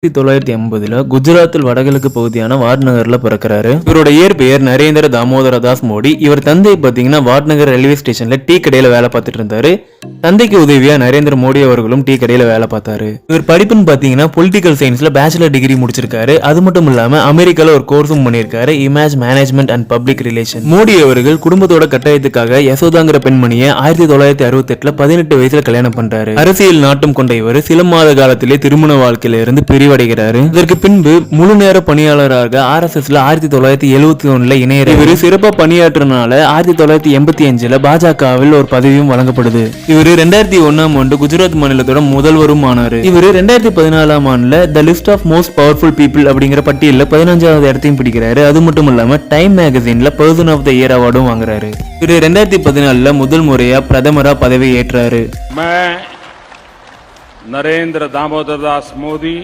1980 குஜராத்தில் வடகிழக்கு பகுதியான வாட்நகர்ல பிறக்கிறாரு. இவரோட இயற்பெயர் நரேந்திர தாமோதர தாஸ் மோடி. இவர் தந்தை பாத்தீங்கன்னா வாட்நகர் ரயில்வே ஸ்டேஷன்ல டீ கடையில வேலை பார்த்துட்டு இருந்தாரு. தந்தைக்கு உதவியா நரேந்திர மோடி அவர்களும் டீ கடையில வேலை பார்த்தாரு. இவர் படிப்புன்னு பாத்தீங்கன்னா பொலிட்டிக்கல் சயின்ஸ்ல பேச்சுலர் டிகிரி முடிச்சிருக்காரு. அது மட்டும் இல்லாம அமெரிக்கால ஒரு கோர்ஸும் பண்ணிருக்காரு, image management and public relation. Modi அவர்கள் குடும்பத்தோட கட்டாயத்துக்காக யசோதாங்கிற பெண்மணியை 1968 18 வயசுல கல்யாணம் பண்றாரு. அரசியல் நாட்டம் கொண்ட இவர் சில மாத காலத்திலே திருமண வாழ்க்கையில இருந்து பிரிவடைகிறாரு. இதற்கு பின்பு முழு நேர பணியாளராக RSSல 1971 இணையறாரு. இவர் சிறப்பா பணியாற்றினால 1985 பாஜகவில் ஒரு பதவியும் வழங்கப்படுது. இவர் 2001 குஜராத் மாநிலத்தோட முதல்வரும் ஆனாரு. இவர் 2014 ஆண்டுல the list of most powerful people அப்படிங்கிற பட்டியல்ல 15வது இடத்தையும் பிடிக்கிறாரு. அது மட்டும் இல்லாம டைம் மேகசின்ல பர்சன் ஆஃப் த இயர் அவார்டும் வாங்குறாரு. இவர் 2014 முதல் முறையா பிரதமரா பதவி ஏற்றாரு. नरेंद्र दामोदर दास मोदी